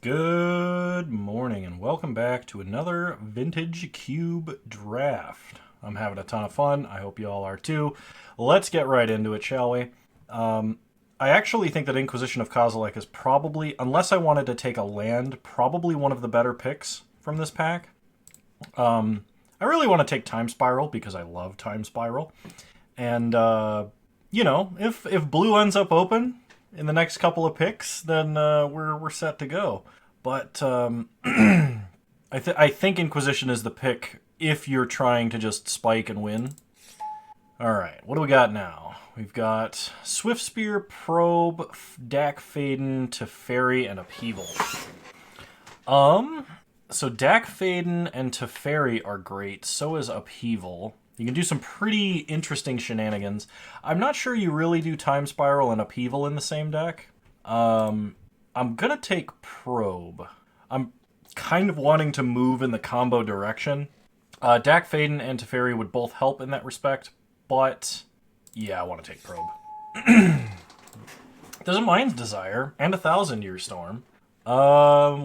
Good morning and welcome back to another Vintage Cube draft. I'm having a ton of fun. I hope you all are too. Let's get right into it, shall we? I actually think that Inquisition of Kozilek is probably, unless I wanted to take a land, probably one of the better picks from this pack. I really want to take Time Spiral because I love Time Spiral. And, if blue ends up open in the next couple of picks, then we're set to go. But I think Inquisition is the pick if you're trying to just spike and win. All right, what do we got now? We've got Swift Spear, Probe, Dak Faden, Teferi, and Upheaval. So Dak Faden and Teferi are great. So is Upheaval. You can do some pretty interesting shenanigans. I'm not sure you really do Time Spiral and Upheaval in the same deck. I'm gonna take Probe. I'm kind of wanting to move in the combo direction. Dak Faden and Teferi would both help in that respect, but yeah, I want to take Probe. There's a Mind's Desire and a 1,000-Year Storm.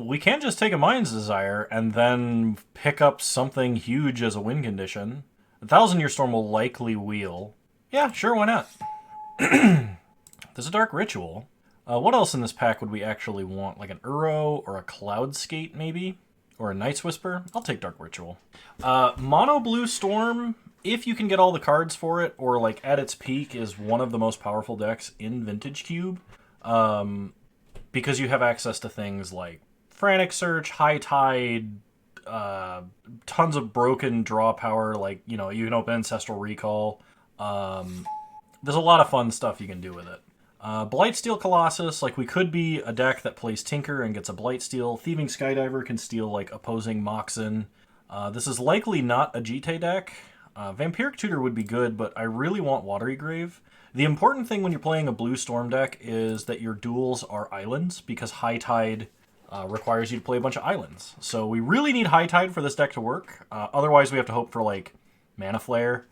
We can just take a Mind's Desire and then pick up something huge as a win condition. A 1,000-Year Storm will likely wheel. Yeah, sure, why not? There's a Dark Ritual. What else in this pack would we actually want? Like an Uro or a Cloud Skate, maybe? Or a Night's Whisper? I'll take Dark Ritual. Mono Blue Storm, if you can get all the cards for it, or like at its peak, is one of the most powerful decks in Vintage Cube. Because you have access to things like Frantic Search, High Tide, tons of broken draw power, like, you can open Ancestral Recall. There's a lot of fun stuff you can do with it. Blightsteel Colossus, like, we could be a deck that plays Tinker and gets a Blightsteel. Thieving Skydiver can steal, like, opposing Moxen. This is likely not a Jite deck. Vampiric Tutor would be good, but I really want Watery Grave. The important thing when you're playing a blue Storm deck is that your duels are islands, because High Tide requires you to play a bunch of islands. So we really need High Tide for this deck to work. Otherwise, we have to hope for, like, Mana Flare.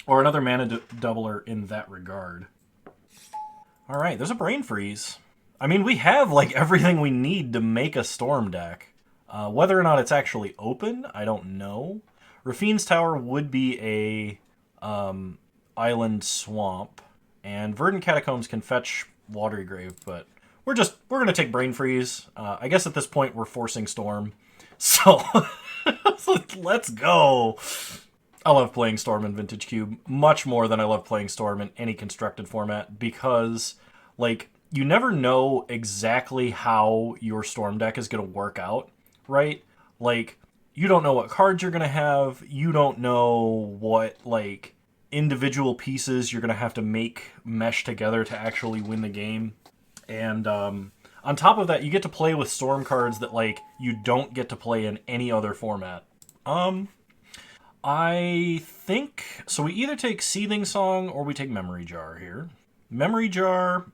Or another mana doubler in that regard. Alright, there's a Brain Freeze. I mean, we have, like, everything we need to make a Storm deck. Whether or not it's actually open, I don't know. Rafine's Tower would be a island swamp. And Verdant Catacombs can fetch Watery Grave, but we're going to take Brain Freeze. I guess at this point we're forcing Storm. So, let's go. I love playing Storm in Vintage Cube much more than I love playing Storm in any constructed format because, like, you never know exactly how your Storm deck is going to work out, right? Like, you don't know what cards you're going to have. You don't know what, like, individual pieces you're going to have to make mesh together to actually win the game. And on top of that, you get to play with Storm cards that, like, you don't get to play in any other format. I think... So we either take Seething Song or we take Memory Jar here. Memory Jar...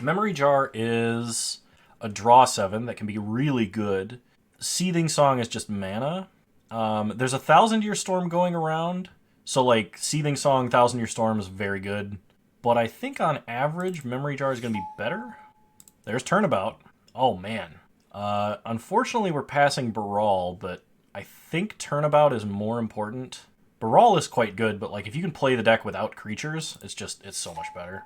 Memory Jar is a draw 7 that can be really good. Seething Song is just mana. There's a 1,000-Year Storm going around. So, like, Seething Song, 1,000-Year Storm is very good. But I think on average, Memory Jar is going to be better. There's Turnabout. Oh, man. Unfortunately, we're passing Baral, but I think Turnabout is more important. Baral is quite good, but, like, if you can play the deck without creatures, it's so much better.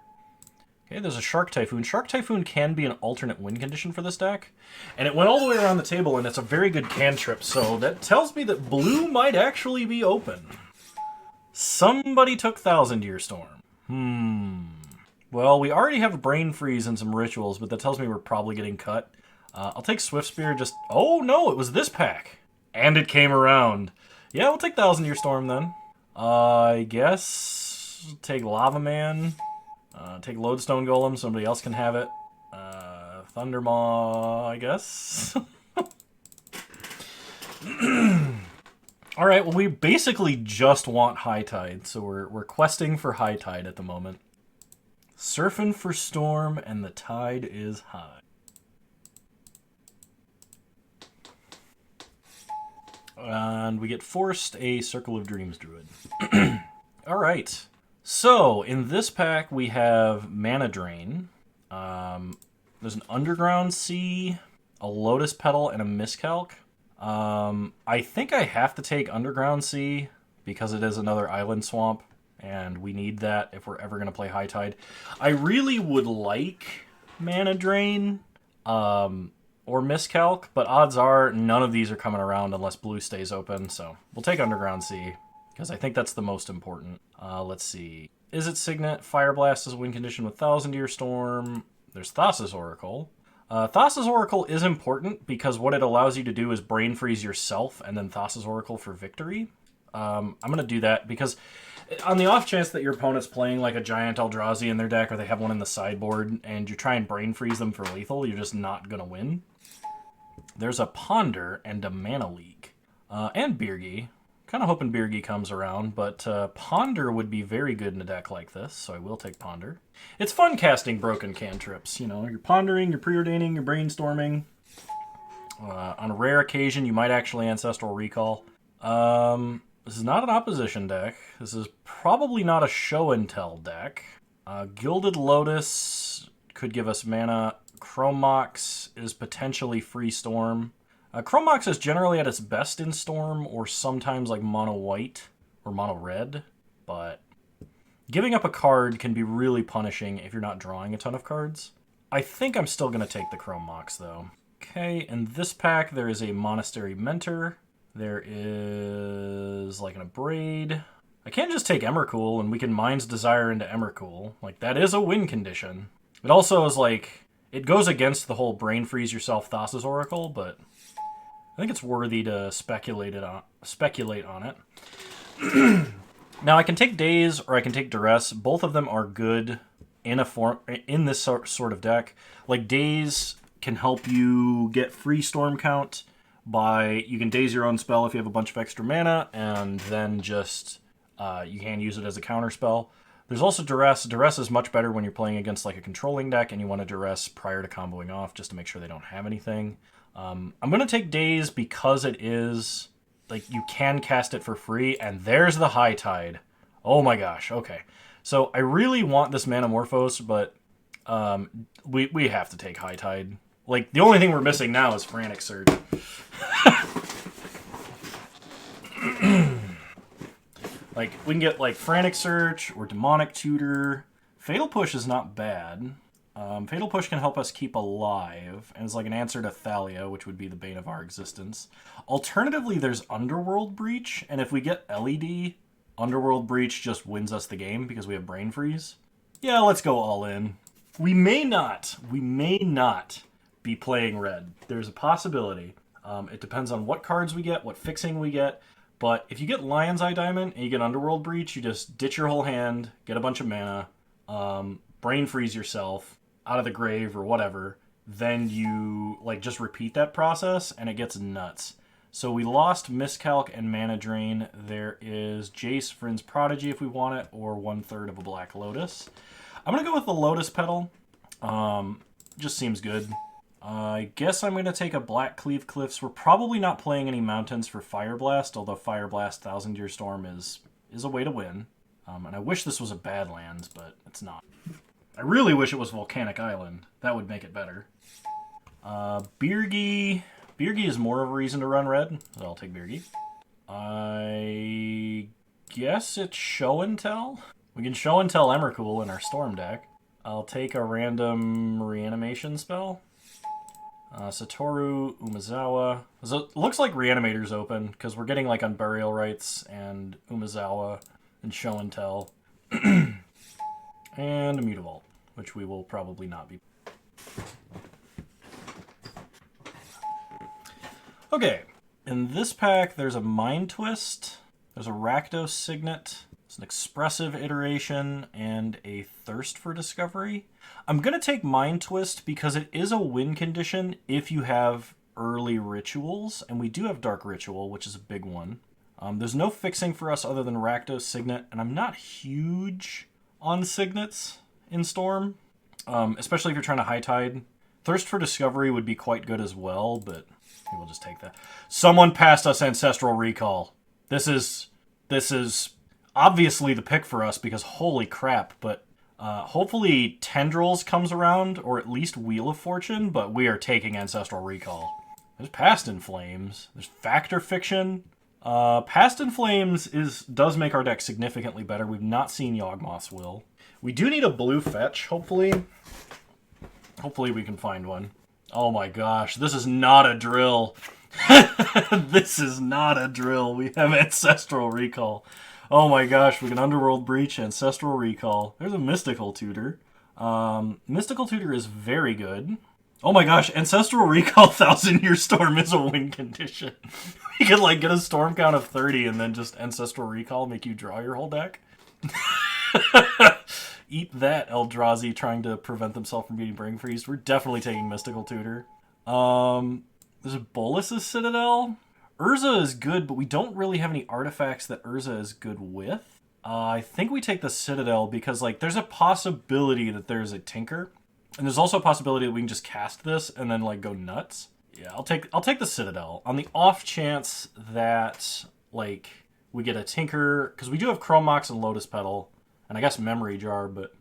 Okay, there's a Shark Typhoon. Shark Typhoon can be an alternate win condition for this deck. And it went all the way around the table, and it's a very good cantrip, so that tells me that blue might actually be open. Somebody took 1,000-Year Storm. Well, we already have a Brain Freeze and some rituals, but that tells me we're probably getting cut. I'll take Swift Spear just... Oh, no, it was this pack. And it came around. Yeah, we'll take 1,000-Year Storm then. I guess... Take Lava Man. Take Lodestone Golem, somebody else can have it. Thundermaw, I guess. Alright, well, we basically just want High Tide, so we're questing for High Tide at the moment. Surfing for Storm, and the tide is high. And we get forced a Circle of Dreams Druid. Alright. So, in this pack, we have Mana Drain. There's an Underground Sea, a Lotus Petal, and a Miscalc. I think I have to take Underground Sea because it is another island swamp, and we need that if we're ever going to play High Tide. I really would like Mana Drain or Miscalc, but odds are none of these are coming around unless blue stays open, so we'll take Underground Sea because I think that's the most important. Let's see. Is it Signet? Fire Blast is a win condition with Thousand Year Storm. There's Thassa's Oracle. Thassa's Oracle is important because what it allows you to do is Brain Freeze yourself and then Thassa's Oracle for victory. I'm going to do that because on the off chance that your opponent's playing like a giant Eldrazi in their deck or they have one in the sideboard and you try and Brain Freeze them for lethal, you're just not going to win. There's a Ponder and a Mana Leak. And Birgi. Kind of hoping Birgi comes around, but Ponder would be very good in a deck like this, so I will take Ponder. It's fun casting broken cantrips. You know, you're pondering, you're preordaining, you're brainstorming. On a rare occasion, you might actually Ancestral Recall. This is not an opposition deck. This is probably not a show and tell deck. Gilded Lotus could give us mana. Chrome Mox is potentially free Storm. Chrome Mox is generally at its best in Storm, or sometimes like mono white or mono red, but giving up a card can be really punishing if you're not drawing a ton of cards. I think I'm still going to take the Chrome Mox, though. Okay, in this pack there is a Monastery Mentor. There is like an Abrade. I can't just take Emrakul, and we can Mind's Desire into Emrakul. Like, that is a win condition. It also is like, it goes against the whole Brain Freeze yourself Thassa's Oracle, but I think it's worthy to speculate on it. Now, I can take Daze or I can take Duress. Both of them are good in this sort of deck. Like, Daze can help you get free Storm count by, you can Daze your own spell if you have a bunch of extra mana, and then just you can use it as a counter spell. There's also Duress. Duress is much better when you're playing against like a controlling deck and you want to Duress prior to comboing off just to make sure they don't have anything. I'm going to take Daze because it is, like, you can cast it for free, and there's the High Tide. Oh my gosh, okay. So I really want this Manamorphose, but we have to take High Tide. Like, the only thing we're missing now is Frantic Surge. Like, we can get, like, Frantic Surge or Demonic Tutor. Fatal Push is not bad. Fatal Push can help us keep alive, and is like an answer to Thalia, which would be the bane of our existence. Alternatively, there's Underworld Breach, and if we get LED, Underworld Breach just wins us the game because we have Brain Freeze. Yeah, let's go all in. We may not be playing red. There's a possibility. It depends on what cards we get, what fixing we get, but if you get Lion's Eye Diamond and you get Underworld Breach, you just ditch your whole hand, get a bunch of mana, Brain Freeze yourself out of the grave or whatever, then you like just repeat that process and it gets nuts. So we lost Miscalc and Mana Drain. There is Jace, Vryn's Prodigy if we want it, or 1/3 of a Black Lotus. I'm going to go with the Lotus Petal. Just seems good. I guess I'm going to take a Black Cleave Cliffs. We're probably not playing any mountains for Fire Blast, although Fire Blast Thousand Year Storm is a way to win. And I wish this was a Badlands, but it's not. I really wish it was Volcanic Island. That would make it better. Birgi. Birgi is more of a reason to run red, so I'll take Birgi. I guess it's Show and Tell. We can Show and Tell Emrakul in our Storm deck. I'll take a random reanimation spell. Satoru Umezawa. So it looks like Reanimator's open, because we're getting like Unburial Rites and Umezawa and Show and Tell. And a Mutavault, which we will probably not be. Okay, in this pack there's a Mind Twist, there's a Rakdos Signet, there's an Expressive Iteration, and a Thirst for Discovery. I'm going to take Mind Twist because it is a win condition if you have early rituals, and we do have Dark Ritual, which is a big one. There's no fixing for us other than Rakdos Signet, and I'm not huge on Signets in Storm, especially if you're trying to High Tide. Thirst for Discovery would be quite good as well, but we'll just take that. Someone passed us Ancestral Recall. This is obviously the pick for us because holy crap, but Hopefully Tendrils comes around, or at least Wheel of Fortune, but we are taking Ancestral Recall. There's Past in Flames. There's Factor Fiction. Past in Flames does make our deck significantly better. We've not seen Yawgmoth's Will. We do need a blue fetch, hopefully. Hopefully we can find one. Oh my gosh, this is not a drill. This is not a drill. We have Ancestral Recall. Oh my gosh, we can Underworld Breach, Ancestral Recall. There's a Mystical Tutor. Mystical Tutor is very good. Oh my gosh, Ancestral Recall 1000 Year Storm is a win condition. You can like get a storm count of 30 and then just Ancestral Recall make you draw your whole deck. Eat that, Eldrazi trying to prevent themselves from being Brain Freeze. We're definitely taking Mystical Tutor. There's a Bolus's Citadel. Urza is good, but we don't really have any artifacts that Urza is good with. I think we take the Citadel because like there's a possibility that there's a Tinker. And there's also a possibility that we can just cast this and then like go nuts. Yeah, I'll take the Citadel. On the off chance that like we get a Tinker, because we do have Chrome Mox and Lotus Petal. And I guess Memory Jar, but...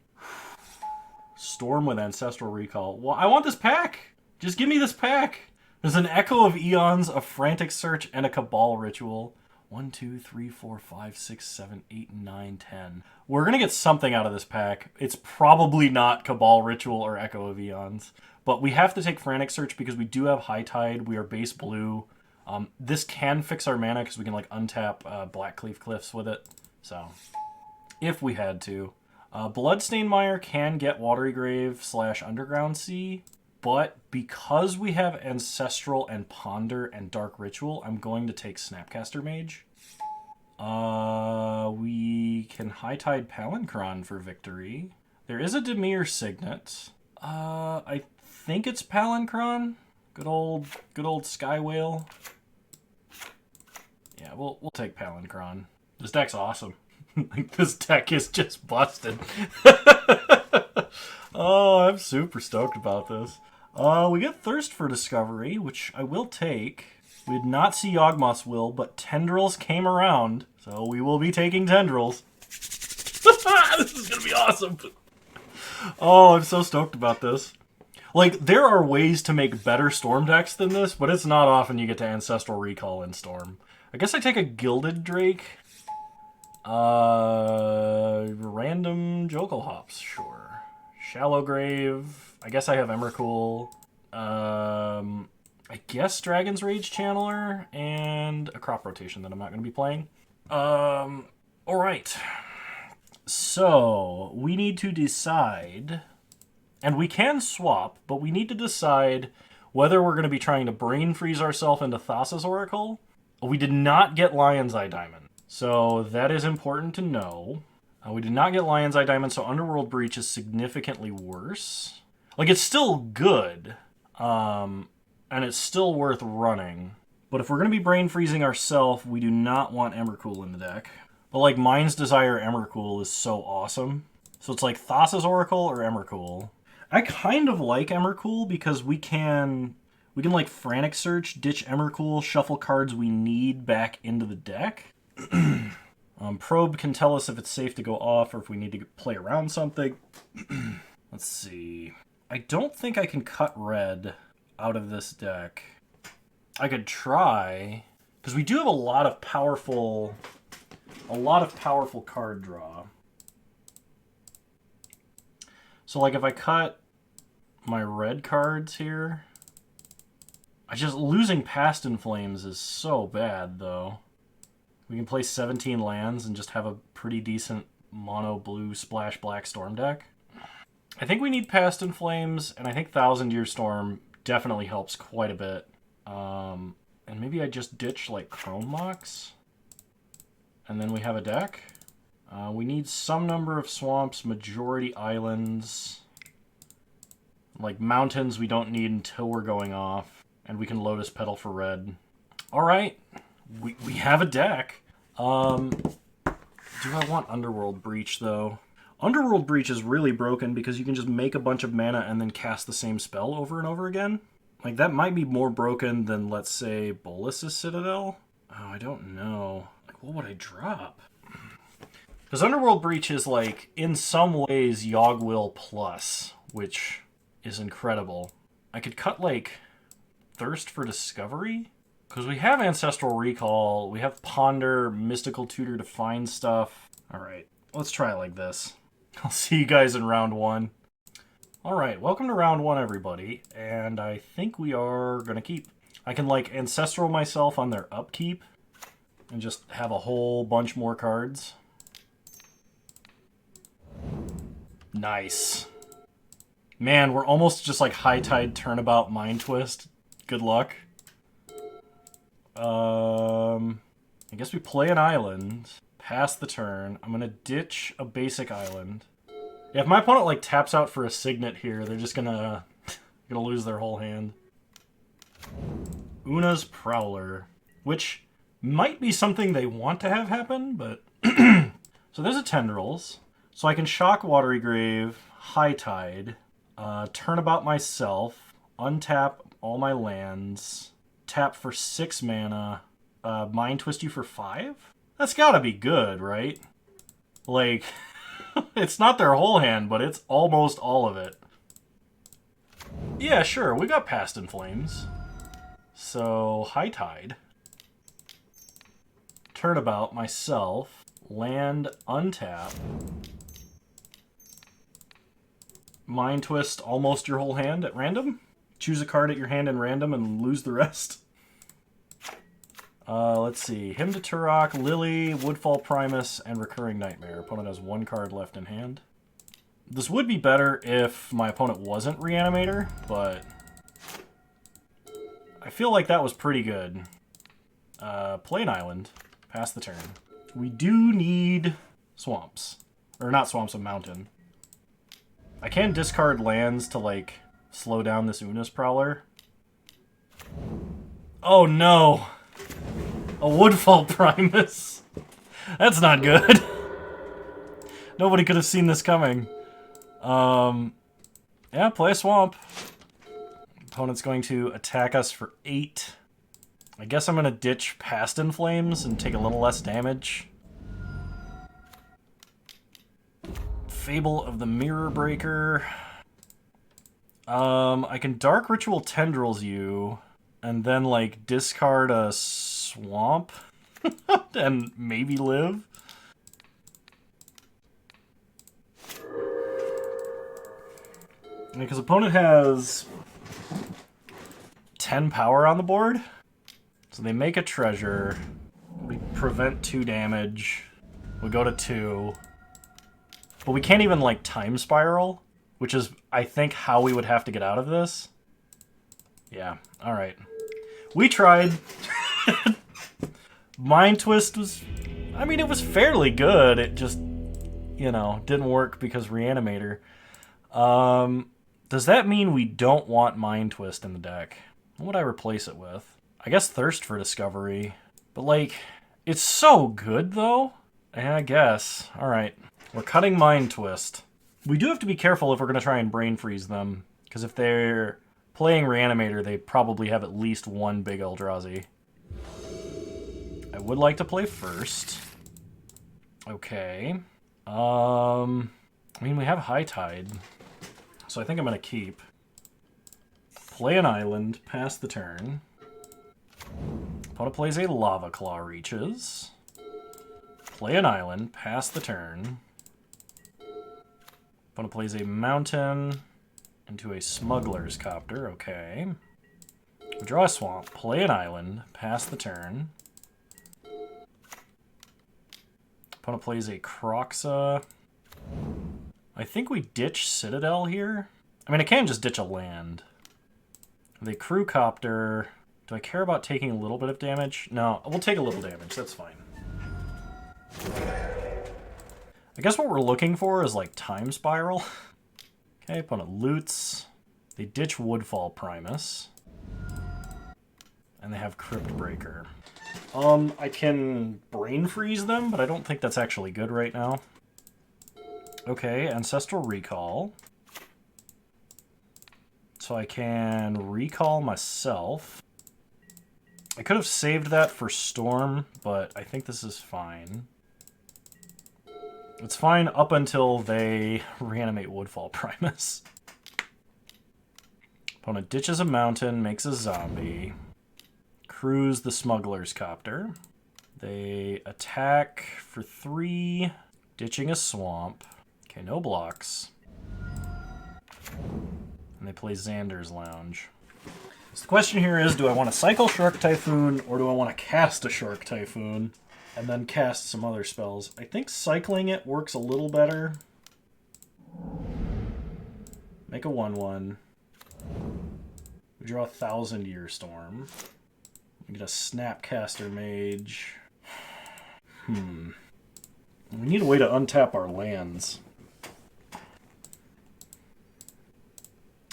Storm with Ancestral Recall. Well, I want this pack! Just give me this pack! There's an Echo of Eons, a Frantic Search, and a Cabal Ritual. 1, 2, 3, 4, 5, 6, 7, 8, 9, 10. We're gonna get something out of this pack. It's probably not Cabal Ritual or Echo of Eons. But we have to take Frantic Search because we do have High Tide. We are base blue. This can fix our mana because we can like untap Blackcleave Cliffs with it. So... if we had to. Bloodstained Mire can get Watery Grave / Underground Sea, but because we have Ancestral and Ponder and Dark Ritual, I'm going to take Snapcaster Mage. We can High Tide Palinchron for victory. There is a Dimir Signet. I think it's Palinchron. Good old Sky Whale. Yeah, we'll take Palinchron. This deck's awesome. Like, this deck is just busted. Oh, I'm super stoked about this. We get Thirst for Discovery, which I will take. We did not see Yawgmoth's Will, but Tendrils came around, so we will be taking Tendrils. This is gonna be awesome. Oh, I'm so stoked about this. Like, there are ways to make better Storm decks than this, but it's not often you get to Ancestral Recall in Storm. I guess I take a Gilded Drake. Random Jokel Hops, sure. Shallow Grave. I guess I have Emrakul. I guess Dragon's Rage Channeler and a Crop Rotation that I'm not going to be playing. Alright. So, we need to decide, and we can swap, but we need to decide whether we're going to be trying to Brain Freeze ourselves into Thassa's Oracle. We did not get Lion's Eye Diamond. So that is important to know. We did not get Lion's Eye Diamond, so Underworld Breach is significantly worse. Like, it's still good, and it's still worth running. But if we're going to be Brain Freezing ourselves, we do not want Emrakul in the deck. But, like, Mind's Desire Emrakul is so awesome. So it's like Thassa's Oracle or Emrakul. I kind of like Emrakul because we can like Frantic Search, ditch Emrakul, shuffle cards we need back into the deck. Probe can tell us if it's safe to go off or if we need to play around something. Let's see. I don't think I can cut red out of this deck. I could try, because we do have a lot of powerful card draw. So like if I cut my red cards here, losing Past in Flames is so bad though. We can play 17 lands and just have a pretty decent mono blue splash black Storm deck. I think we need Past in Flames, and I think 1000 Year Storm definitely helps quite a bit. And maybe I just ditch like Chrome Mox, and then we have a deck. We need some number of swamps, majority islands. Like mountains we don't need until we're going off, and we can Lotus Petal for red. Alright. We have a deck. Do I want Underworld Breach, though? Underworld Breach is really broken because you can just make a bunch of mana and then cast the same spell over and over again. Like, that might be more broken than, let's say, Bolus's Citadel? Oh, I don't know. Like, what would I drop? Because Underworld Breach is, like, in some ways, Yogg-Will Plus, which is incredible. I could cut, like, Thirst for Discovery? Because we have Ancestral Recall, we have Ponder, Mystical Tutor to find stuff. Alright, let's try it like this. I'll see you guys in round 1. Alright, welcome to round 1, everybody. And I think we are gonna keep. I can, like, Ancestral myself on their upkeep and just have a whole bunch more cards. Nice. Man, we're almost just like High Tide Turnabout Mind Twist. Good luck. I guess we play an island. Pass the turn. I'm gonna ditch a basic island. Yeah, if my opponent like taps out for a Signet here, they're just gonna lose their whole hand. Una's Prowler, which might be something they want to have happen, but so there's a Tendrils. So I can Shock Watery Grave, High Tide, Turnabout myself, untap all my lands, tap for 6 mana, Mind Twist you for 5? That's gotta be good, right? Like, it's not their whole hand, but it's almost all of it. Yeah, sure, we got Past in Flames. So, High Tide. Turnabout myself, land, untap. Mind Twist almost your whole hand at random. Choose a card at your hand in random and lose the rest. Let's see. Hymn to Turok, Lily, Woodfall Primus, and Recurring Nightmare. Opponent has 1 card left in hand. This would be better if my opponent wasn't Reanimator, but I feel like that was pretty good. Play an island. Pass the turn. We do need swamps. Or not swamps, a mountain. I can discard lands to, like, slow down this Una's Prowler. Oh no! A Woodfall Primus. That's not good. Nobody could have seen this coming. Yeah, play a swamp. Opponent's going to attack us for 8. I guess I'm going to ditch Past in Flames and take a little less damage. Fable of the Mirror Breaker. I can Dark Ritual Tendrils you, and then, like, discard a swamp and maybe live. Because opponent has 10 power on the board. So they make a treasure. We prevent 2 damage. We go to 2. But we can't even, like, Time Spiral, which is, I think, how we would have to get out of this. Yeah, alright. We tried. Mind Twist was... I mean, it was fairly good. It just, you know, didn't work because Reanimator. Does that mean we don't want Mind Twist in the deck? What would I replace it with? I guess Thirst for Discovery. But, like, it's so good, though. Yeah, I guess. Alright. We're cutting Mind Twist. We do have to be careful if we're going to try and Brain Freeze them. Because if they're playing Reanimator, they probably have at least 1 big Eldrazi. I would like to play first. Okay. I mean, we have High Tide. So I think I'm going to keep. Play an island, pass the turn. Opponent plays a Lava Claw Reaches. Play an island, pass the turn. Opponent plays a mountain into a Smuggler's Copter. Okay. We draw a swamp, play an island, pass the turn. Opponent plays a Kroxa. I think we ditch Citadel here. I mean, I can just ditch a land. The Crew Copter. Do I care about taking a little bit of damage? No, we'll take a little damage. That's fine. I guess what we're looking for is, like, Time Spiral. Okay, opponent loots. They ditch Woodfall Primus. And they have Crypt Breaker. I can Brain Freeze them, but I don't think that's actually good right now. Okay, Ancestral Recall. So I can recall myself. I could have saved that for Storm, but I think this is fine. It's fine up until they reanimate Woodfall Primus. Opponent ditches a mountain, makes a zombie. Crews the smuggler's copter. They attack for 3, ditching a swamp. Okay, no blocks. And they play Xander's Lounge. So the question here is, do I want to cycle Shark Typhoon, or do I want to cast a Shark Typhoon, and then cast some other spells? I think cycling it works a little better. Make a 1/1. We draw a 1,000-Year Storm. We get a Snapcaster Mage. We need a way to untap our lands.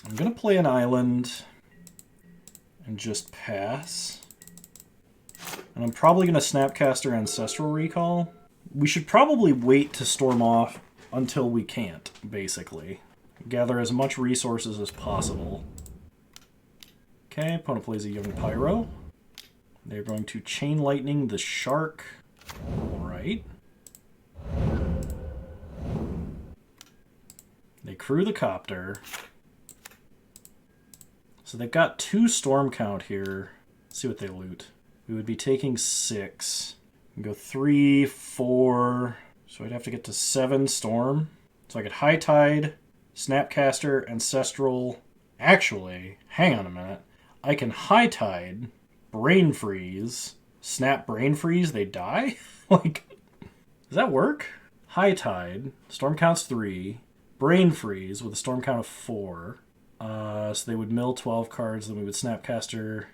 I'm going to play an island and just pass. And I'm probably going to Snapcaster Ancestral Recall. We should probably wait to storm off until we can't, basically. Gather as much resources as possible. Okay, opponent plays a Young Pyro. They're going to Chain Lightning the Shark. Alright. They crew the Copter. So they've got 2 storm count here. Let's see what they loot. We would be taking 6. Go 3, 4. So I'd have to get to 7 storm. So I could High Tide, Snapcaster, Ancestral. Actually, hang on a minute. I can High Tide, Brain Freeze, Snap Brain Freeze, they die? Like, does that work? High Tide, storm count's 3, Brain Freeze with a storm count of 4. So they would mill 12 cards, then we would Snapcaster.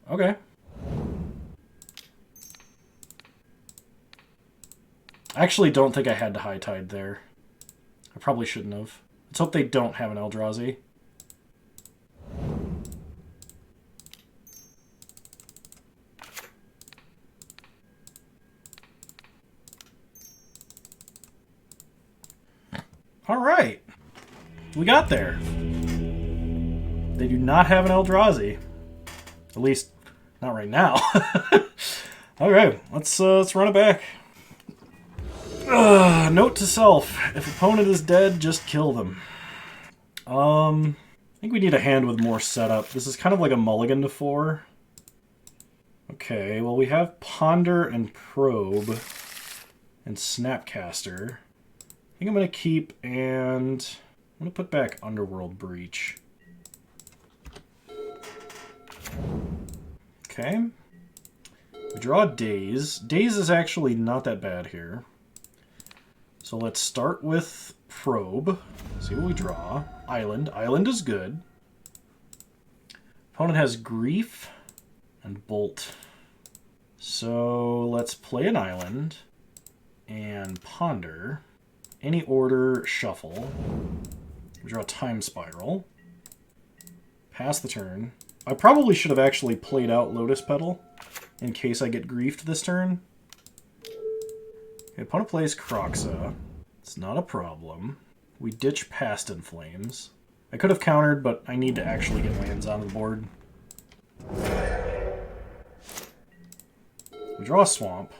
Okay. I actually don't think I had to High Tide there. I probably shouldn't have. Let's hope they don't have an Eldrazi. Alright. We got there. They do not have an Eldrazi. At least, not right now. Alright, let's run it back. Note to self. If opponent is dead, just kill them. I think we need a hand with more setup. This is kind of like a mulligan to 4. Okay, well we have Ponder and Probe and Snapcaster. I think I'm going to keep, and I'm going to put back Underworld Breach. Okay. We draw Daze. Daze is actually not that bad here. So let's start with Probe. See what we draw. Island. Island is good. Opponent has Grief and Bolt. So let's play an Island and Ponder. Any order, shuffle. We draw Time Spiral. Pass the turn. I probably should have actually played out Lotus Petal in case I get griefed this turn. Okay, opponent plays Kroxa. It's not a problem. We ditch Past in Flames. I could have countered, but I need to actually get lands on the board. We draw a Swamp.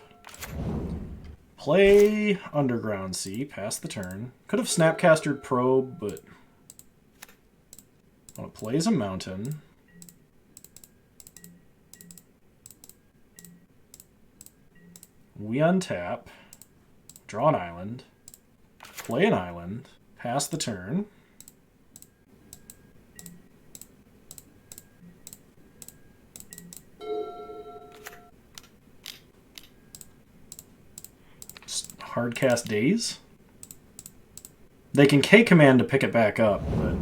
Play Underground Sea, pass the turn. Could have Snapcastered Probe, but opponent plays a Mountain. We untap, draw an island, play an island, pass the turn. Hardcast Daze. They can K-command to pick it back up, but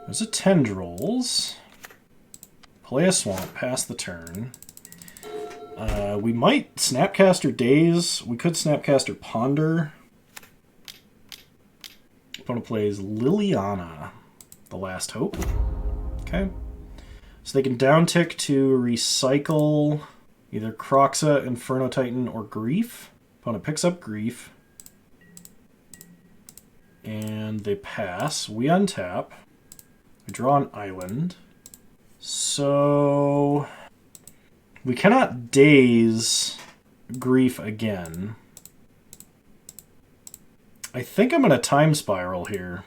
there's a Tendrils. Play a Swamp, pass the turn. We might Snapcaster Daze. We could Snapcaster Ponder. Opponent plays Liliana, the Last Hope. Okay. So they can downtick to recycle either Kroxa, Inferno Titan, or Grief. Opponent picks up Grief. And they pass. We untap. We draw an island. So we cannot Daze Grief again. I think I'm going to Time Spiral here.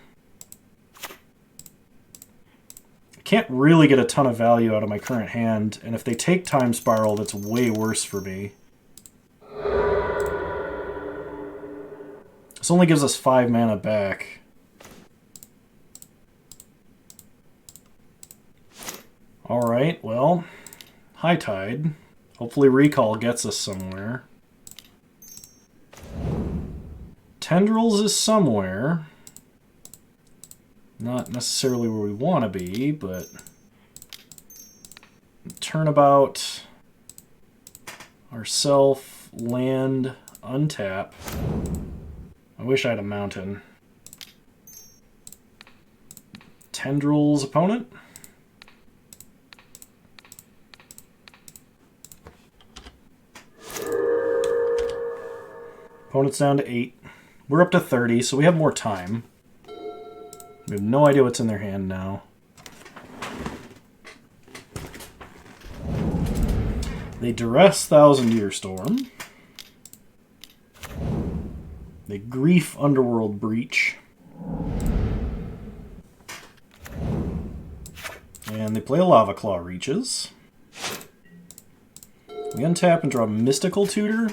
I can't really get a ton of value out of my current hand, and if they take Time Spiral, that's way worse for me. This only gives us 5 mana back. Alright, well, High Tide. Hopefully Recall gets us somewhere. Tendrils is somewhere. Not necessarily where we want to be, but... Turnabout. Ourself. Land. Untap. I wish I had a mountain. Tendrils opponent. Opponent's down to 8. We're up to 30, so we have more time. We have no idea what's in their hand now. They duress Thousand Year Storm. They Grief Underworld Breach. And they play a Lava Claw Reaches. We untap and draw Mystical Tutor.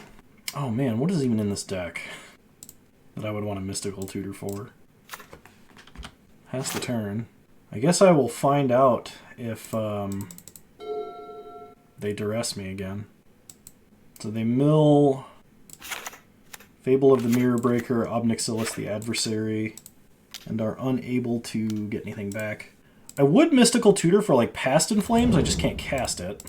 Oh man, what is even in this deck that I would want a Mystical Tutor for? Pass the turn. I guess I will find out if they duress me again. So they mill Fable of the Mirror Breaker, Obnixilis the Adversary, and are unable to get anything back. I would Mystical Tutor for like Past in Flames, I just can't cast it.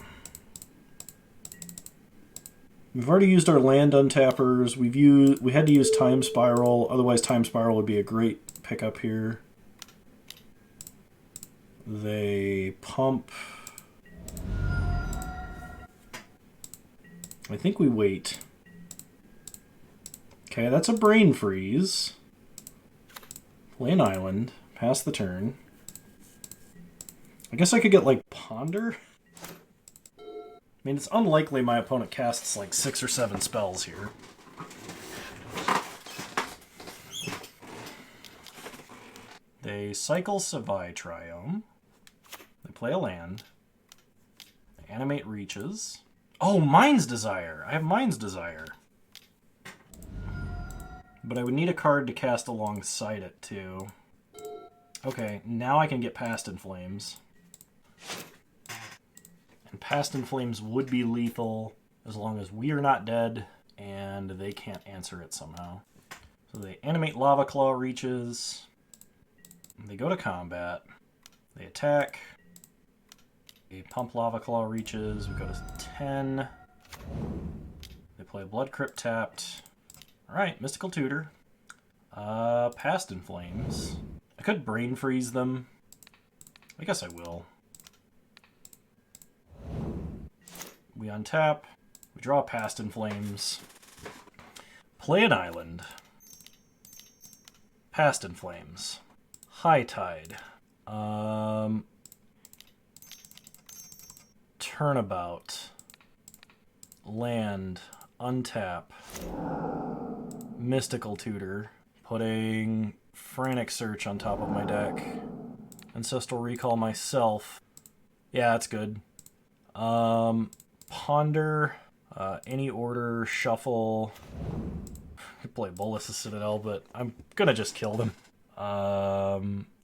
We've already used our land untappers. We had to use Time Spiral, otherwise Time Spiral would be a great pickup here. They pump. I think we wait. Okay, that's a Brain Freeze. Play an island. Pass the turn. I guess I could get, like, Ponder? I mean, it's unlikely my opponent casts, like, 6 or 7 spells here. They cycle Savai Triome. They play a land. They animate Reaches. Oh, Mind's Desire! I have Mind's Desire. But I would need a card to cast alongside it, too. Okay, now I can get Past in Flames. And Past in Flames would be lethal as long as we are not dead and they can't answer it somehow. So they animate Lava Claw Reaches. They go to combat. They attack. They pump Lava Claw Reaches. We go to 10. They play Blood Crypt tapped. Alright, Mystical Tutor. Past in Flames. I could Brain Freeze them. I guess I will. We untap. We draw Past in Flames. Play an island. Past in Flames. High Tide. Turnabout. Land. Untap. Mystical Tutor. Putting Frantic Search on top of my deck. Ancestral Recall myself. Yeah, that's good. Ponder. Any order. Shuffle. Play Bolas' Citadel, but I'm gonna just kill them.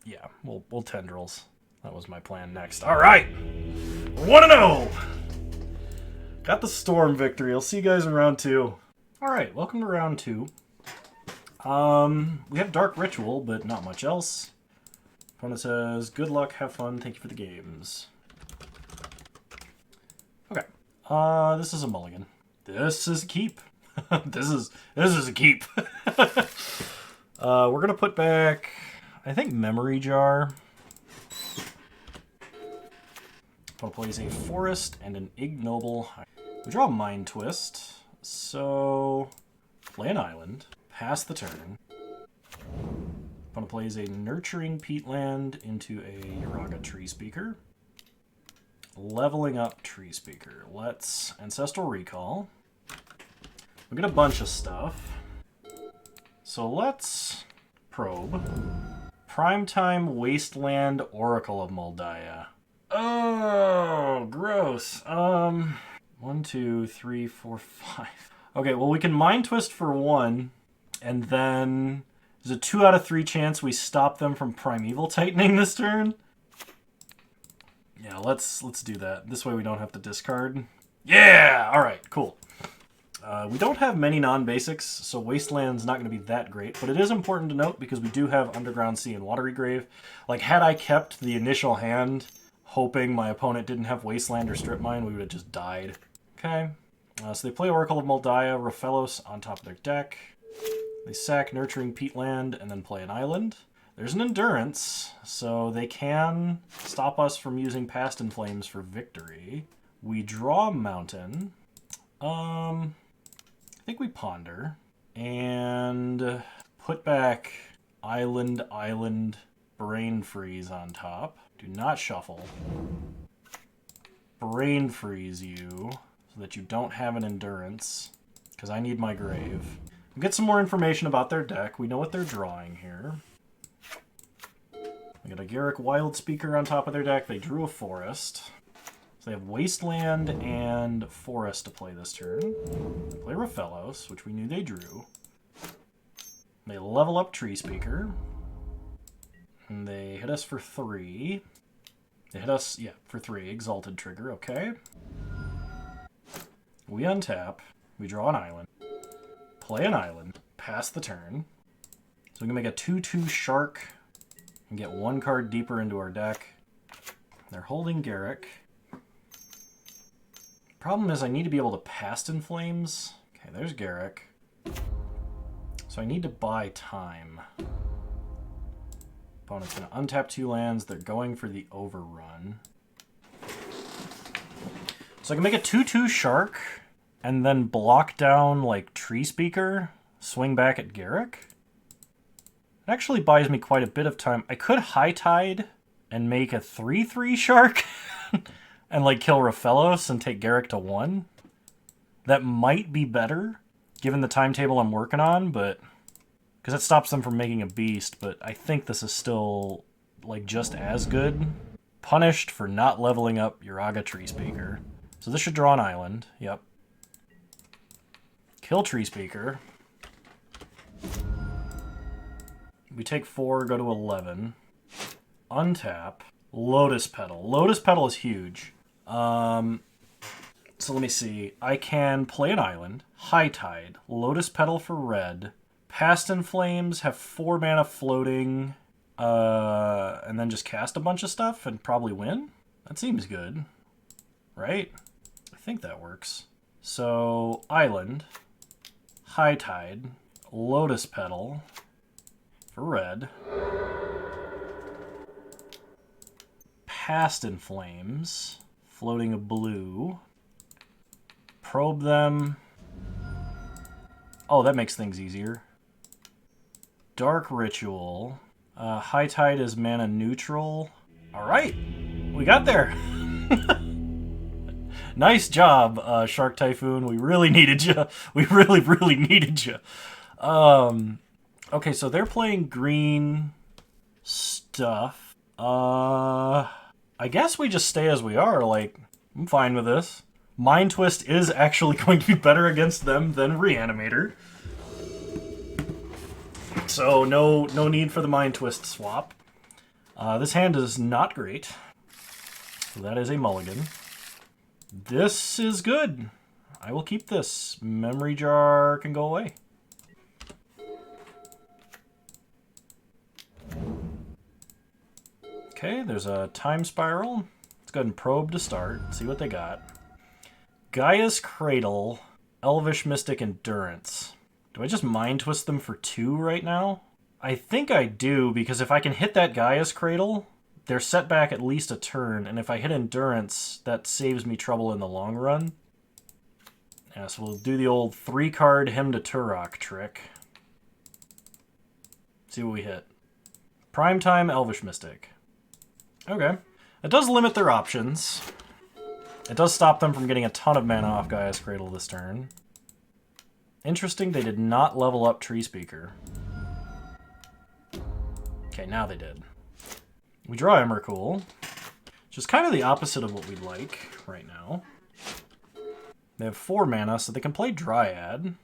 Yeah, we'll Tendrils. That was my plan next. Alright! 1-0! Got the Storm victory. I'll see you guys in round 2. Alright, welcome to round 2. We have Dark Ritual, but not much else. Opponent says, good luck, have fun, thank you for the games. Okay. This is a mulligan. This is a keep. this is a keep. We're gonna put back, I think, Memory Jar. Opponent plays a Forest and an Ignoble. We draw a Mind Twist, so play an island, pass the turn. Opponent plays a Nurturing Peatland into a Uraga Tree Speaker. Leveling up Tree Speaker. Let's Ancestral Recall. We get a bunch of stuff. So let's probe. Primetime Wasteland Oracle of Moldiah. Oh, gross. 1, 2, 3, 4, 5. Okay, well we can Mind Twist for 1, and then there's a 2 out of 3 chance we stop them from Primeval Tightening this turn. Yeah, let's do that. This way we don't have to discard. Yeah! Alright, cool. We don't have many non-basics, so Wasteland's not going to be that great, but it is important to note because we do have Underground Sea and Watery Grave. Like, had I kept the initial hand, hoping my opponent didn't have Wasteland or Strip Mine, we would have just died. Okay. So they play Oracle of Moldiah, Rofellos on top of their deck. They sack Nurturing Peatland and then play an island. There's an Endurance, so they can stop us from using Past in Flames for victory. We draw Mountain. I think we Ponder. And put back Island, Brain Freeze on top. Do not shuffle. Brain Freeze you so that you don't have an Endurance, because I need my grave. We'll get some more information about their deck. We know what they're drawing here. They got a Garruk Wild Speaker on top of their deck. They drew a Forest. So they have Wasteland and Forest to play this turn. They play Rofellos, which we knew they drew. They level up Tree Speaker. And they hit us for 3. They hit us, yeah, for 3. Exalted Trigger, okay. We untap. We draw an island. Play an island. Pass the turn. So we can make a 2/2 Shark and get 1 card deeper into our deck. They're holding Garruk. Problem is I need to be able to Past in Flames. Okay, there's Garruk. So I need to buy time. Opponent's going to untap 2 lands. They're going for the Overrun. So I can make a 2/2 Shark and then block down like Tree Speaker, swing back at Garruk. It actually buys me quite a bit of time. I could High Tide and make a 3/3 Shark and like kill Rofellos and take Garruk to 1. That might be better given the timetable I'm working on, but because it stops them from making a beast, but I think this is still like just as good. Punished for not leveling up Uraga Tree Speaker. So this should draw an island. Yep. Kill Tree Speaker. We take 4, go to 11. Untap. Lotus Petal. Lotus Petal is huge. So let me see. I can play an island. High Tide. Lotus Petal for red. Past in Flames. Have 4 mana floating. And then just cast a bunch of stuff and probably win? That seems good. Right? I think that works. So, Island. High Tide. Lotus Petal. For red. Past in Flames. Floating a blue. Probe them. Oh, that makes things easier. Dark Ritual. High Tide is mana neutral. Alright, we got there. Nice job, Shark Typhoon. We really needed you. We really needed you. Okay, so they're playing green stuff. I guess we just stay as we are. Like, I'm fine with this. Mind Twist is actually going to be better against them than Reanimator. So no need for the Mind Twist swap. This hand is not great. So that is a mulligan. This is good. I will keep this. Memory Jar can go away. Okay, there's a Time Spiral. Let's go ahead and probe to start. See what they got. Gaia's Cradle, Elvish Mystic Endurance. Do I just Mind Twist them for 2 right now? I think I do, because if I can hit that Gaia's Cradle, they're set back at least a turn, and if I hit Endurance, that saves me trouble in the long run. Yeah, so we'll do the old 3-card Hymn to Turok trick. See what we hit. Primetime Elvish Mystic. Okay. It does limit their options. It does stop them from getting a ton of mana off Gaia's Cradle this turn. Interesting, they did not level up Tree Speaker. Okay, now they did. We draw Emrakul, which is kind of the opposite of what we like right now. They have 4 mana, so they can play Dryad.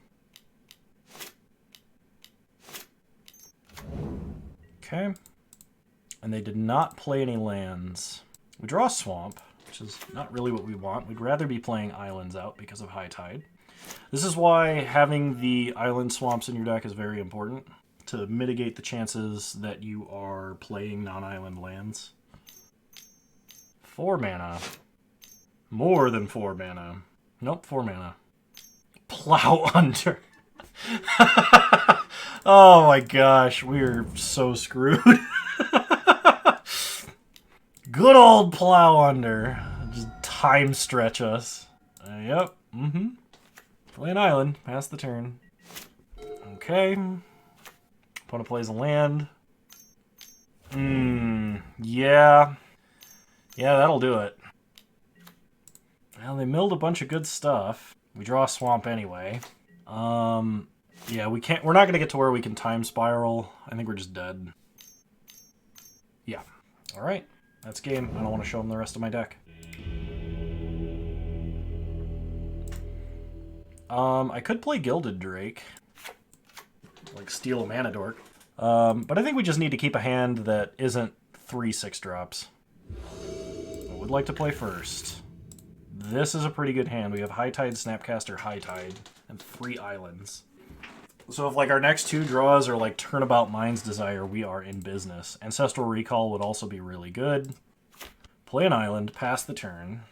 Okay. And they did not play any lands. We draw a Swamp, which is not really what we want. We'd rather be playing islands out because of High Tide. This is why having the island swamps in your deck is very important, to mitigate the chances that you are playing non-island lands. 4 mana. More than 4 mana. Nope, 4 mana. Plow Under. Oh my gosh, we're so screwed. Good old Plow Under. Just time stretch us. Yep, Play an island, pass the turn. Okay. Opponent plays a land. Yeah. Yeah, that'll do it. Well, they milled a bunch of good stuff. We draw a swamp anyway. Yeah, we're not gonna get to where we can time spiral. I think we're just dead. Yeah. Alright. That's game. I don't want to show them the rest of my deck. I could play Gilded Drake. Like steal a mana dork. But I think we just need to keep a hand that isn't 3 6-drops. I would like to play first. This is a pretty good hand. We have High Tide, Snapcaster, High Tide, and 3 islands. So if like our next 2 draws are like Turnabout Mind's Desire, we are in business. Ancestral Recall would also be really good. Play an island, pass the turn.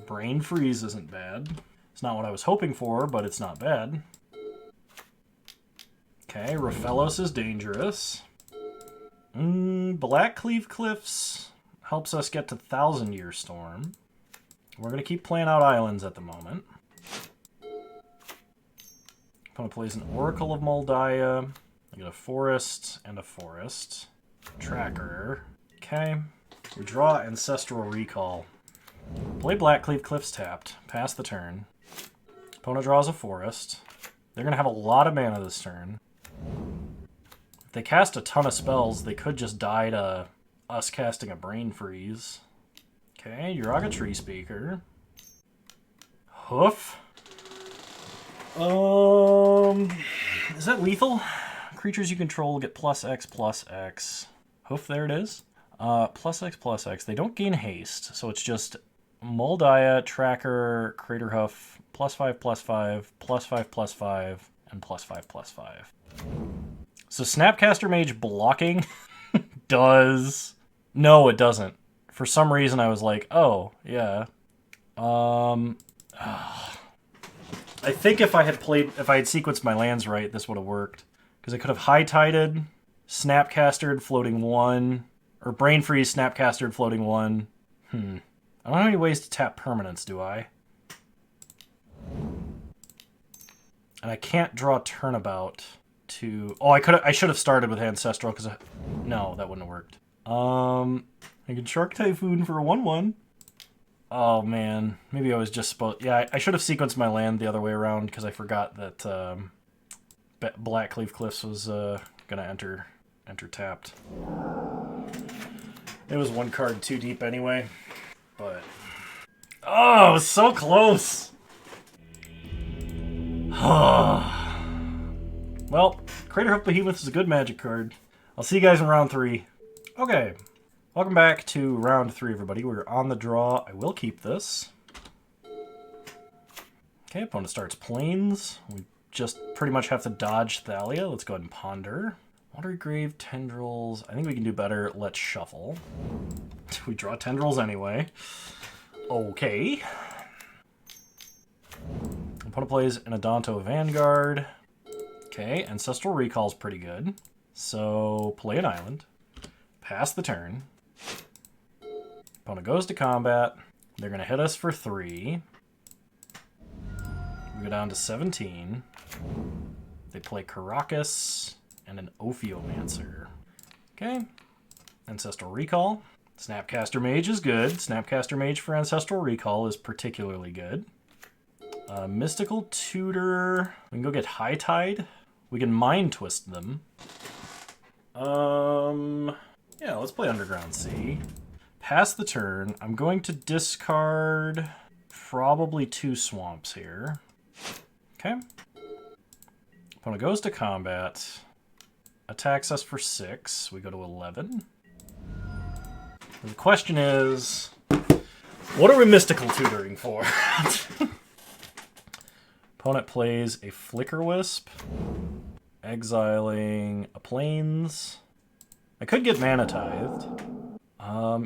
Brain Freeze isn't bad. It's not what I was hoping for, but it's not bad. Okay, Raphelos is dangerous. Blackcleave Cliffs helps us get to Thousand Year Storm. We're going to keep playing out islands at the moment. Opponent plays an Oracle of Moldiah. I get a forest and a forest. Tracker. Okay. We draw Ancestral Recall. Play Blackcleave Cliffs tapped. Pass the turn. Opponent draws a forest. They're going to have a lot of mana this turn. If they cast a ton of spells, they could just die to us casting a Brain Freeze. Okay, Yugoro Tree Speaker. Hoof. Is that lethal? Creatures you control get +X/+X. Hoof, there it is. +X/+X. They don't gain haste, so it's just Moldiah, Tracker, Craterhoof, +5/+5, +5/+5, and +5/+5. So Snapcaster Mage blocking does... No, it doesn't. For some reason I was like, oh, yeah. I think if I had sequenced my lands right, this would have worked. Because I could have High-Tided, Snapcastered, floating 1, or Brain Freeze, Snapcastered, floating 1. I don't have any ways to tap permanents, do I? And I can't draw Turnabout to... Oh, I should have started with Ancestral, because no, that wouldn't have worked. I can Shark Typhoon for a 1/1. Oh, man. Maybe I was just supposed... Yeah, I should have sequenced my land the other way around, because I forgot that Blackcleave Cliffs was going to enter tapped. It was 1 card too deep anyway, but... Oh, it was so close! Well, Craterhoof Behemoth is a good Magic card. I'll see you guys in round 3. Okay. Welcome back to round 3, everybody. We're on the draw. I will keep this. Okay, opponent starts Plains. We just pretty much have to dodge Thalia. Let's go ahead and Ponder. Watery Grave, Tendrils. I think we can do better. Let's Shuffle. We draw Tendrils anyway. Okay. Opponent plays an Adonto Vanguard. Okay, Ancestral Recall's pretty good. So, play an island. Pass the turn. Opponent goes to combat. They're going to hit us for 3. We go down to 17. They play Karakas and an Ophiomancer. Okay. Ancestral Recall. Snapcaster Mage is good. Snapcaster Mage for Ancestral Recall is particularly good. Mystical Tutor. We can go get High Tide. We can Mind Twist them. Yeah, let's play Underground Sea. Pass the turn. I'm going to discard probably 2 swamps here. Okay. Opponent goes to combat. Attacks us for 6. We go to 11. And the question is, what are we Mystical Tutoring for? Opponent plays a Flicker Wisp, exiling a Plains. I could get Mana Tithed.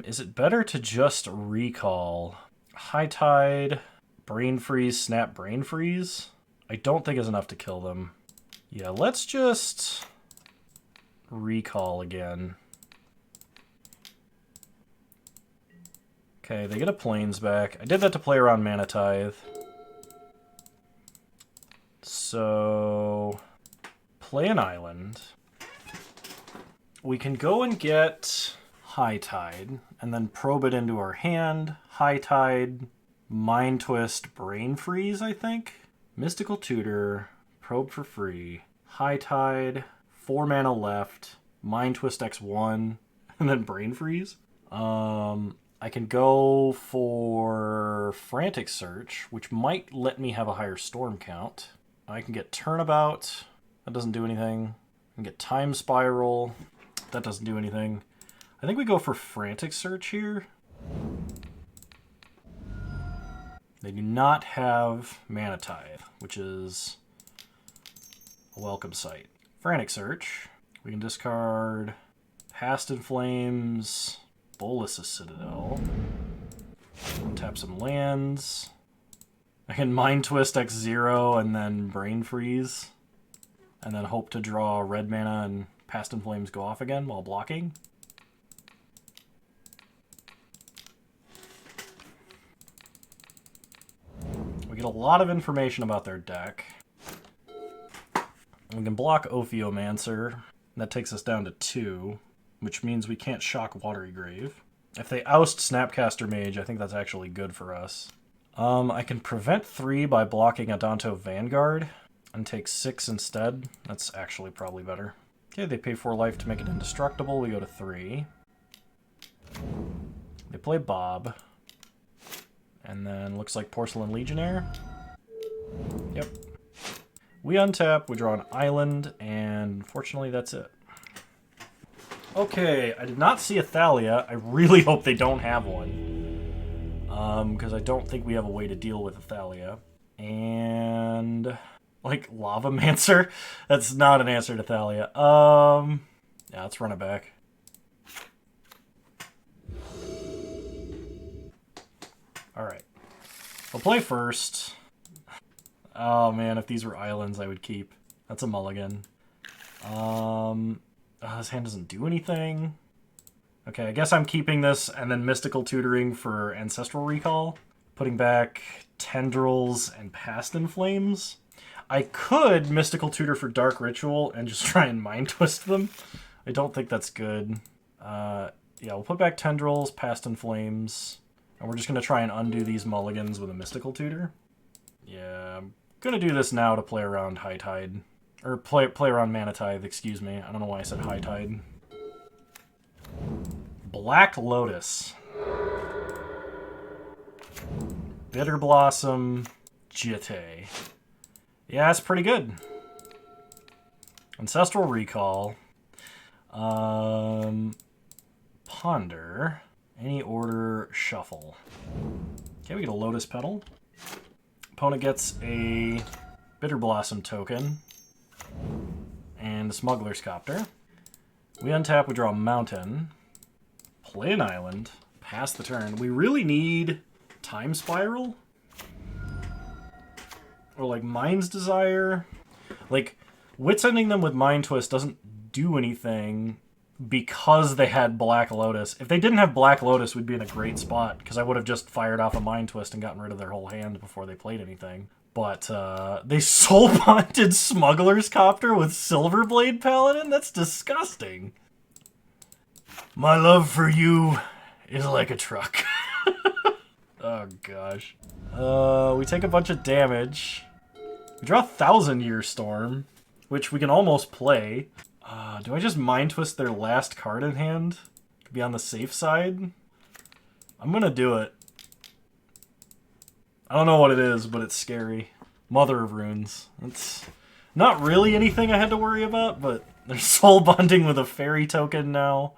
Is it better to just recall High Tide, Brain Freeze, Snap Brain Freeze? I don't think is enough to kill them. Yeah, let's just recall again. Okay, they get a Plains back. I did that to play around Mana Tithe. So, play an island. We can go and get High Tide, and then probe it into our hand. High Tide, Mind Twist, Brain Freeze, I think? Mystical Tutor, probe for free. High Tide, 4 mana left, Mind Twist X1, and then Brain Freeze. I can go for Frantic Search, which might let me have a higher storm count. I can get Turnabout. That doesn't do anything. I can get Time Spiral. That doesn't do anything. I think we go for Frantic Search here. They do not have Mana Tithe, which is a welcome sight. Frantic Search. We can discard Past in Flames, Bolus's Citadel. Tap some lands. I can Mind Twist X0 and then Brain Freeze. And then hope to draw red mana and Past in Flames go off again while blocking. We get a lot of information about their deck. We can block Ophiomancer. That takes us down to 2, which means we can't shock Watery Grave. If they oust Snapcaster Mage, I think that's actually good for us. I can prevent 3 by blocking Adanto Vanguard and take 6 instead. That's actually probably better. Okay, they pay 4 life to make it indestructible. We go to 3. They play Bob. And then looks like Porcelain Legionnaire. Yep. We untap, we draw an island, and unfortunately that's it. Okay, I did not see a Thalia. I really hope they don't have one. Because I don't think we have a way to deal with a Thalia. And like Lavamancer? That's not an answer to Thalia. Yeah, let's run it back. Alright. We'll play first. Oh man, if these were islands, I would keep. That's a mulligan. His hand doesn't do anything. Okay, I guess I'm keeping this and then Mystical Tutoring for Ancestral Recall. Putting back Tendrils and Past in Flames. I could Mystical Tutor for Dark Ritual and just try and Mind Twist them. I don't think that's good. Yeah, we'll put back Tendrils, Past in Flames. And we're just going to try and undo these mulligans with a Mystical Tutor. Yeah, I'm going to do this now to play around High Tide. Or play around Mana Tithe, excuse me. I don't know why I said High Tide. Black Lotus. Bitter Blossom. Jitte. Yeah, that's pretty good. Ancestral Recall. Ponder. Any order, shuffle. Okay, we get a Lotus Petal. Opponent gets a Bitter Blossom token. And a Smuggler's Copter. We untap, we draw a mountain. Play an island. Pass the turn. We really need Time Spiral? Or like Mind's Desire? Like, Wits Ending them with Mind Twist doesn't do anything because they had Black Lotus. If they didn't have Black Lotus, we'd be in a great spot, because I would have just fired off a Mind Twist and gotten rid of their whole hand before they played anything. But they soul-bonded Smuggler's Copter with Silverblade Paladin? That's disgusting. My love for you is like a truck. Oh, gosh. We take a bunch of damage. We draw 1,000-Year Storm, which we can almost play. Do I just Mind Twist their last card in hand? To be on the safe side? I'm gonna do it. I don't know what it is, but it's scary. Mother of Runes. It's not really anything I had to worry about, but they're soul bonding with a fairy token now.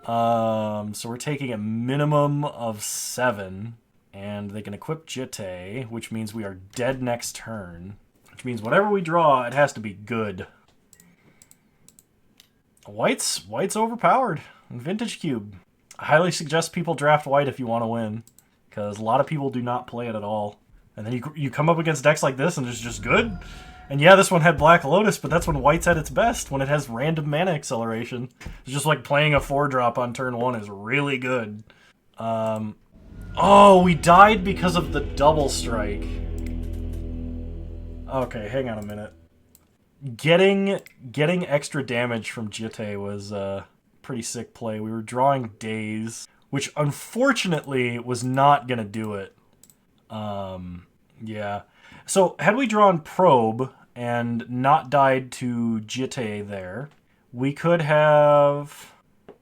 So we're taking a minimum of 7. And they can equip Jitte, which means we are dead next turn. Which means whatever we draw, it has to be good. White's overpowered in Vintage Cube. I highly suggest people draft white if you want to win. Because a lot of people do not play it at all. And then you come up against decks like this and it's just good. And yeah, this one had Black Lotus, but that's when white's at its best. When it has random mana acceleration. It's just like playing a 4-drop on turn 1 is really good. Oh, we died because of the double strike. Okay, hang on a minute. Getting extra damage from Jitte was a pretty sick play. We were drawing Daze, which unfortunately was not gonna do it. Yeah. So had we drawn Probe and not died to Jitte there, we could have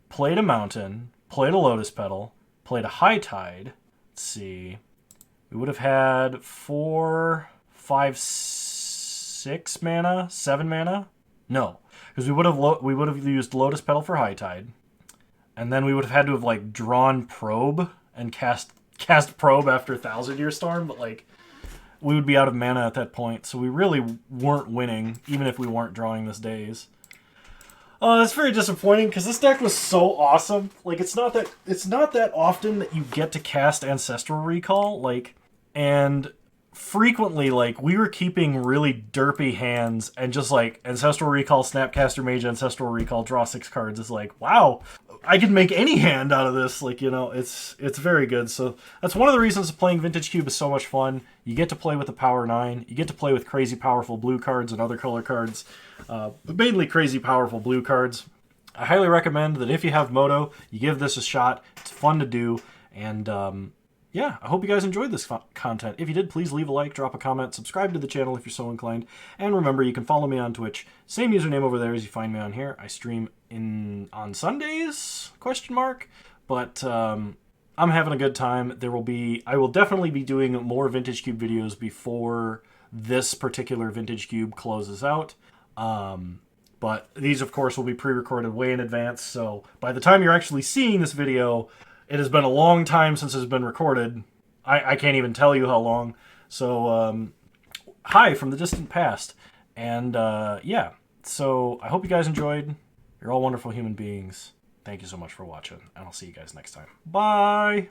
played a Mountain, played a Lotus Petal, played a High Tide. Let's see. We would have had 4, 5, 6 mana, 7 mana. No, because we would have used Lotus Petal for High Tide, and then we would have had to have like drawn Probe and cast Probe after 1,000-Year Storm, but like we would be out of mana at that point, so we really weren't winning, even if we weren't drawing this Daze. Oh, that's very disappointing because this deck was so awesome. Like it's not that often that you get to cast Ancestral Recall, like, and frequently like we were keeping really derpy hands and just like Ancestral Recall, Snapcaster Mage, Ancestral Recall, draw 6 cards. It's like, wow, I can make any hand out of this. Like, you know, it's very good. So that's one of the reasons playing Vintage Cube is so much fun. You get to play with the Power 9. You get to play with crazy powerful blue cards and other color cards. But mainly crazy powerful blue cards. I highly recommend that if you have Moto, you give this a shot. It's fun to do. And yeah, I hope you guys enjoyed this content. If you did, please leave a like, drop a comment, subscribe to the channel if you're so inclined. And remember, you can follow me on Twitch. Same username over there as you find me on here. I stream on Sundays? ? But I'm having a good time. I will definitely be doing more Vintage Cube videos before this particular Vintage Cube closes out. But these, of course, will be pre-recorded way in advance, so by the time you're actually seeing this video, it has been a long time since it's been recorded. I can't even tell you how long. So, hi from the distant past. And, yeah. So, I hope you guys enjoyed. You're all wonderful human beings. Thank you so much for watching, and I'll see you guys next time. Bye!